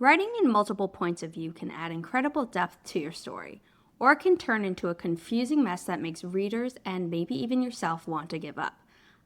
Writing in multiple points of view can add incredible depth to your story, or it can turn into a confusing mess that makes readers and maybe even yourself want to give up.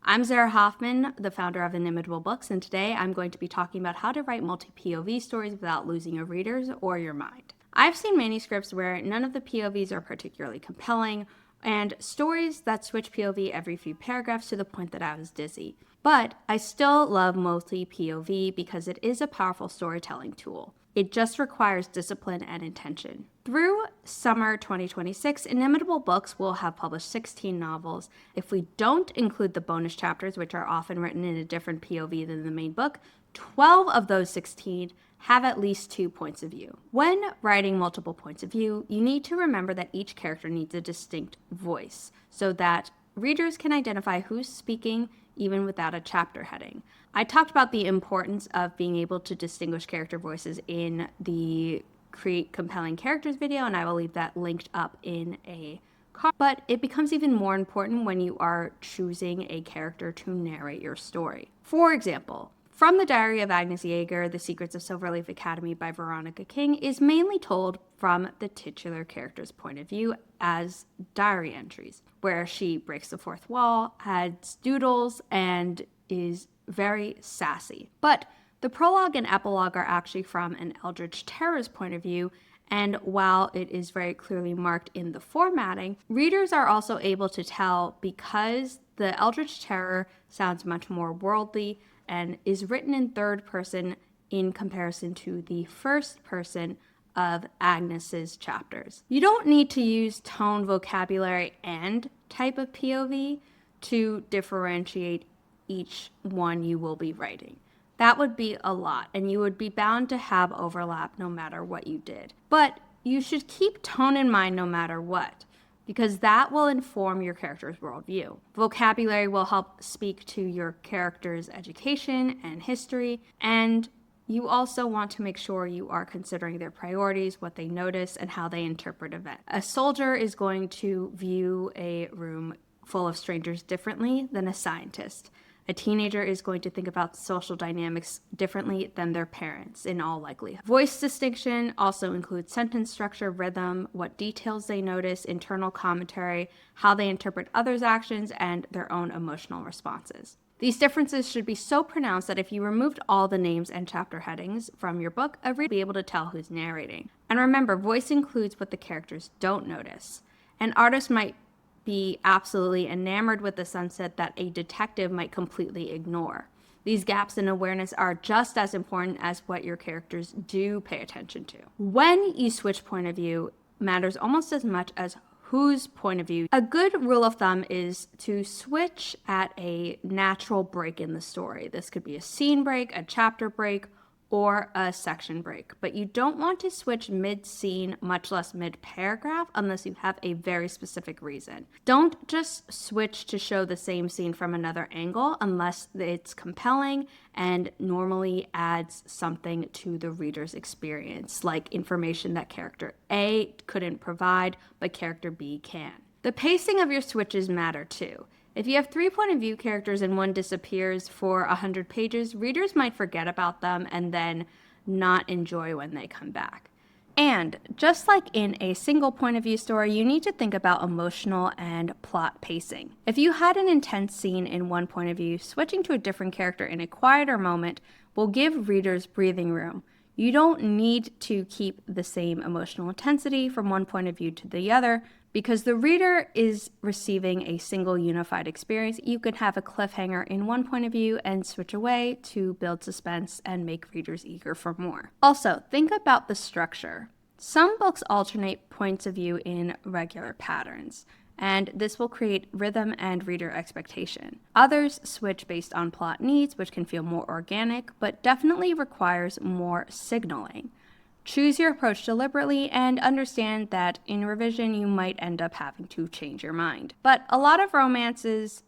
I'm Sarah Hoffman, the founder of Inimitable Books, and today I'm going to be talking about how to write multi-POV stories without losing your readers or your mind. I've seen manuscripts where none of the POVs are particularly compelling, and stories that switch POV every few paragraphs to the point that I was dizzy. But I still love multi-POV because it is a powerful storytelling tool. It just requires discipline and intention. Through summer 2026, Inimitable Books will have published 16 novels. If we don't include the bonus chapters, which are often written in a different POV than the main book, 12 of those 16 have at least 2 points of view. When writing multiple points of view, you need to remember that each character needs a distinct voice so that readers can identify who's speaking even without a chapter heading. I talked about the importance of being able to distinguish character voices in the Create Compelling Characters video, and I will leave that linked up in a card. But it becomes even more important when you are choosing a character to narrate your story. For example, From the Diary of Agnes Yeager, The Secrets of Silverleaf Academy by Veronica King is mainly told from the titular character's point of view as diary entries, where she breaks the fourth wall, adds doodles, and is very sassy. But the prologue and epilogue are actually from an Eldritch Terror's point of view, and while it is very clearly marked in the formatting, readers are also able to tell because the Eldritch Terror sounds much more worldly and is written in third person in comparison to the first person of Agnes's chapters. You don't need to use tone, vocabulary, and type of POV to differentiate each one you will be writing. That would be a lot, and you would be bound to have overlap no matter what you did. But you should keep tone in mind no matter what, because that will inform your character's worldview. Vocabulary will help speak to your character's education and history, and you also want to make sure you are considering their priorities, what they notice, and how they interpret events. A soldier is going to view a room full of strangers differently than a scientist. A teenager is going to think about social dynamics differently than their parents, in all likelihood. Voice distinction also includes sentence structure, rhythm, what details they notice, internal commentary, how they interpret others' actions, and their own emotional responses. These differences should be so pronounced that if you removed all the names and chapter headings from your book, a reader would be able to tell who's narrating. And remember, voice includes what the characters don't notice. An artist might be absolutely enamored with the sunset that a detective might completely ignore. These gaps in awareness are just as important as what your characters do pay attention to. When you switch point of view matters almost as much as whose point of view. A good rule of thumb is to switch at a natural break in the story. This could be a scene break, a chapter break, or a section break. But you don't want to switch mid-scene, much less mid-paragraph, unless you have a very specific reason. Don't just switch to show the same scene from another angle unless it's compelling and normally adds something to the reader's experience, like information that character A couldn't provide, but character B can. The pacing of your switches matter too. If you have 3 point of view characters and one disappears for 100 pages, readers might forget about them and then not enjoy when they come back. And just like in a single point of view story, you need to think about emotional and plot pacing. If you had an intense scene in one point of view, switching to a different character in a quieter moment will give readers breathing room. You don't need to keep the same emotional intensity from one point of view to the other because the reader is receiving a single unified experience. You could have a cliffhanger in one point of view and switch away to build suspense and make readers eager for more. Also, think about the structure. Some books alternate points of view in regular patterns, and this will create rhythm and reader expectation. Others switch based on plot needs, which can feel more organic, but definitely requires more signaling. Choose your approach deliberately and understand that in revision you might end up having to change your mind. But a lot of romances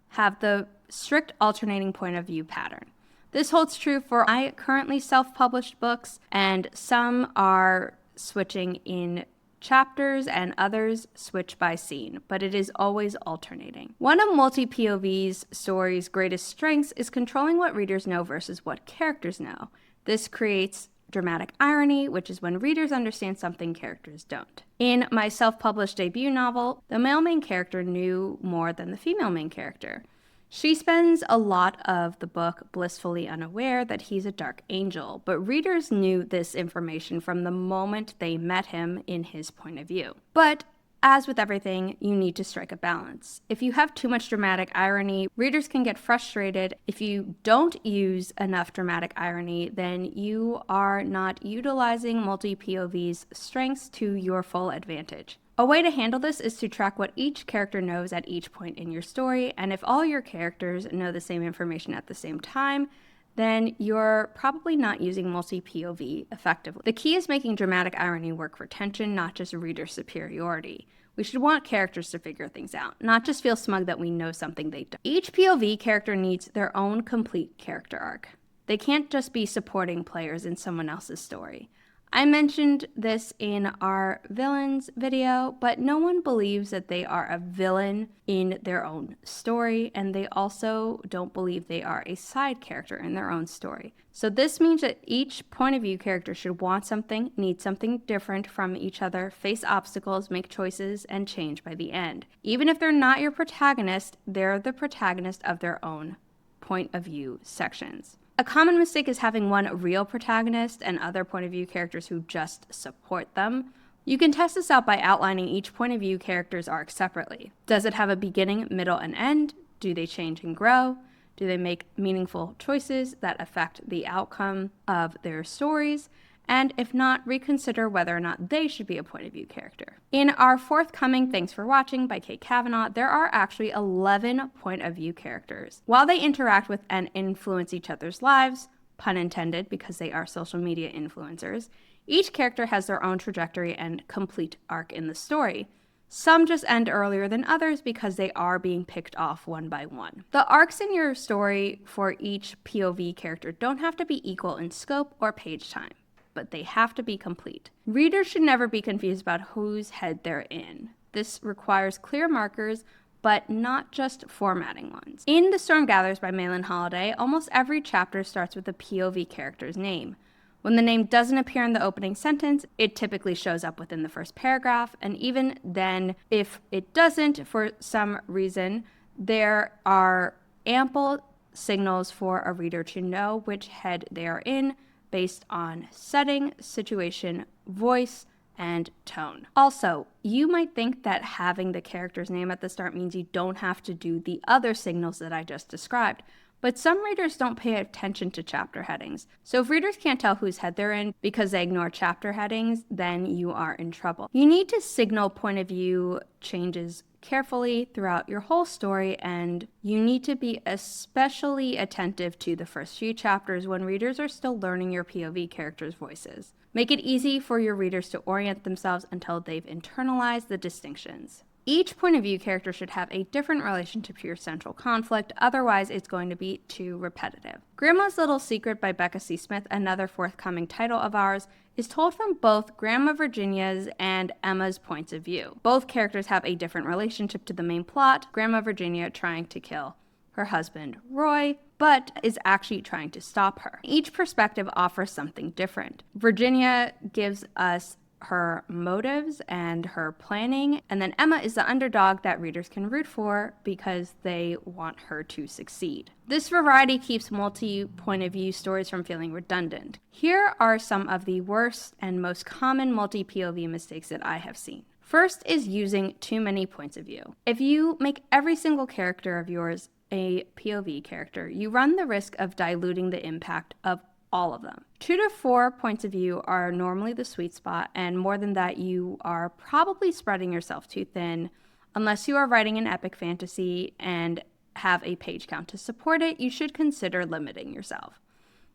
have the strict alternating point of view pattern. This holds true for my currently self-published books, and some are switching in chapters and others switch by scene, but it is always alternating. One of multi-POV's story's greatest strengths is controlling what readers know versus what characters know. This creates dramatic irony, which is when readers understand something characters don't. In my self-published debut novel, the male main character knew more than the female main character. She spends a lot of the book blissfully unaware that he's a dark angel, but readers knew this information from the moment they met him in his point of view. But as with everything, you need to strike a balance. If you have too much dramatic irony, readers can get frustrated. If you don't use enough dramatic irony, then you are not utilizing multi-POV's strengths to your full advantage. A way to handle this is to track what each character knows at each point in your story, and if all your characters know the same information at the same time, then you're probably not using multi-POV effectively. The key is making dramatic irony work for tension, not just reader superiority. We should want characters to figure things out, not just feel smug that we know something they don't. Each POV character needs their own complete character arc. They can't just be supporting players in someone else's story. I mentioned this in our villains video, but no one believes that they are a villain in their own story, and they also don't believe they are a side character in their own story. So this means that each point of view character should want something, need something different from each other, face obstacles, make choices, and change by the end. Even if they're not your protagonist, they're the protagonist of their own point of view sections. A common mistake is having one real protagonist and other point of view characters who just support them. You can test this out by outlining each point of view character's arc separately. Does it have a beginning, middle, and end? Do they change and grow? Do they make meaningful choices that affect the outcome of their stories? And if not, reconsider whether or not they should be a point of view character. In our forthcoming Thanks for Watching by Kate Kavanaugh, there are actually 11 point of view characters. While they interact with and influence each other's lives, pun intended because they are social media influencers, each character has their own trajectory and complete arc in the story. Some just end earlier than others because they are being picked off one by one. The arcs in your story for each POV character don't have to be equal in scope or page time, but they have to be complete. Readers should never be confused about whose head they're in. This requires clear markers, but not just formatting ones. In The Storm Gathers by Malin Holiday, almost every chapter starts with a POV character's name. When the name doesn't appear in the opening sentence, it typically shows up within the first paragraph, and even then, if it doesn't for some reason, there are ample signals for a reader to know which head they are in, based on setting, situation, voice, and tone. Also, you might think that having the character's name at the start means you don't have to do the other signals that I just described, but some readers don't pay attention to chapter headings. So if readers can't tell whose head they're in because they ignore chapter headings, then you are in trouble. You need to signal point of view changes carefully throughout your whole story, and you need to be especially attentive to the first few chapters when readers are still learning your POV characters' voices. Make it easy for your readers to orient themselves until they've internalized the distinctions. Each point of view character should have a different relationship to your central conflict, otherwise it's going to be too repetitive. Grandma's Little Secret by Becca C. Smith, another forthcoming title of ours, is told from both Grandma Virginia's and Emma's points of view. Both characters have a different relationship to the main plot, Grandma Virginia trying to kill her husband, Roy, but is actually trying to stop her. Each perspective offers something different. Virginia gives us her motives and her planning, and then Emma is the underdog that readers can root for because they want her to succeed. This variety keeps multi-point of view stories from feeling redundant. Here are some of the worst and most common multi-POV mistakes that I have seen. First is using too many points of view. If you make every single character of yours a POV character, you run the risk of diluting the impact of all of them. 2 to 4 points of view are normally the sweet spot, and more than that, you are probably spreading yourself too thin. Unless you are writing an epic fantasy and have a page count to support it, you should consider limiting yourself.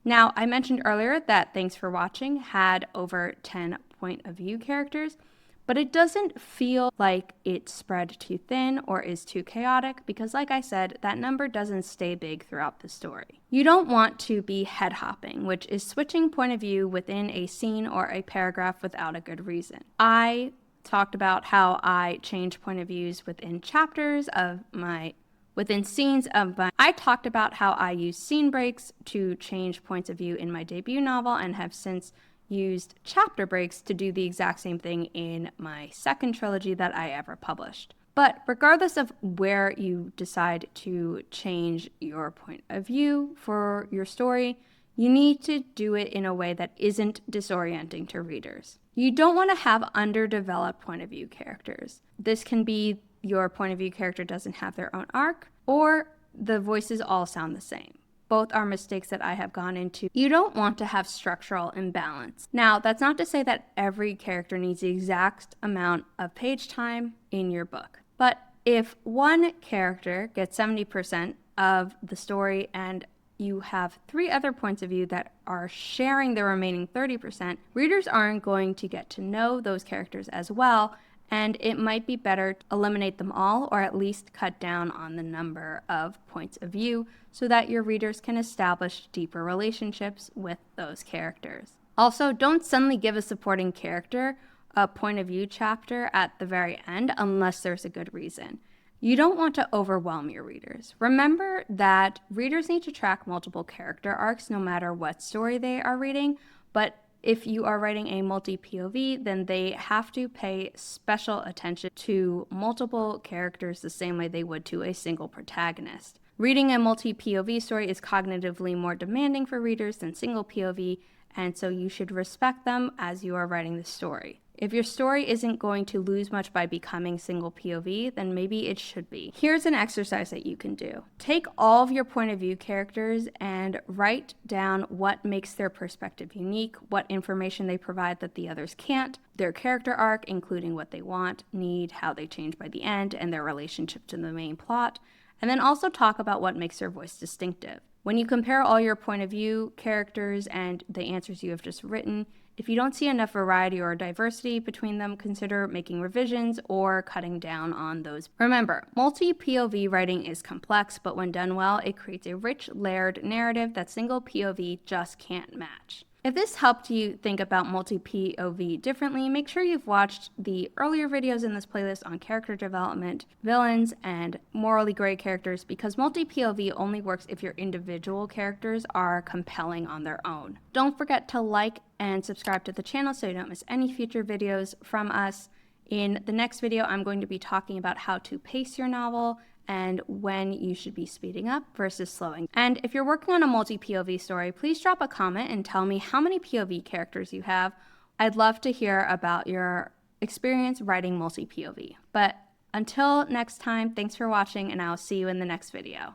Now, I mentioned earlier that Thanks for Watching had over 10 point of view characters, but it doesn't feel like it's spread too thin or is too chaotic because, like I said, that number doesn't stay big throughout the story. You don't want to be head hopping, which is switching point of view within a scene or a paragraph without a good reason. I talked about how I change point of views within chapters of my Within scenes of I talked about how I use scene breaks to change points of view in my debut novel and have since used chapter breaks to do the exact same thing in my second trilogy that I ever published. But regardless of where you decide to change your point of view for your story, you need to do it in a way that isn't disorienting to readers. You don't want to have underdeveloped point of view characters. This can be your point of view character doesn't have their own arc, or the voices all sound the same. Both are mistakes that I have gone into. You don't want to have structural imbalance. Now, that's not to say that every character needs the exact amount of page time in your book. But if one character gets 70% of the story and you have 3 other points of view that are sharing the remaining 30%, readers aren't going to get to know those characters as well, and it might be better to eliminate them all or at least cut down on the number of points of view so that your readers can establish deeper relationships with those characters. Also, don't suddenly give a supporting character a point of view chapter at the very end unless there's a good reason. You don't want to overwhelm your readers. Remember that readers need to track multiple character arcs no matter what story they are reading, but if you are writing a multi-POV, then they have to pay special attention to multiple characters the same way they would to a single protagonist. Reading a multi-POV story is cognitively more demanding for readers than single POV, and so you should respect them as you are writing the story. If your story isn't going to lose much by becoming single POV, then maybe it should be. Here's an exercise that you can do. Take all of your point of view characters and write down what makes their perspective unique, what information they provide that the others can't, their character arc, including what they want, need, how they change by the end, and their relationship to the main plot, and then also talk about what makes their voice distinctive. When you compare all your point of view characters and the answers you have just written, if you don't see enough variety or diversity between them, consider making revisions or cutting down on those. Remember, multi-POV writing is complex, but when done well, it creates a rich, layered narrative that single POV just can't match. If this helped you think about multi-POV differently, make sure you've watched the earlier videos in this playlist on character development, villains, and morally gray characters, because multi-POV only works if your individual characters are compelling on their own. Don't forget to like and subscribe to the channel so you don't miss any future videos from us. In the next video, I'm going to be talking about how to pace your novel and when you should be speeding up versus slowing. And if you're working on a multi-POV story, please drop a comment and tell me how many POV characters you have. I'd love to hear about your experience writing multi-POV. But until next time, thanks for watching, and I'll see you in the next video.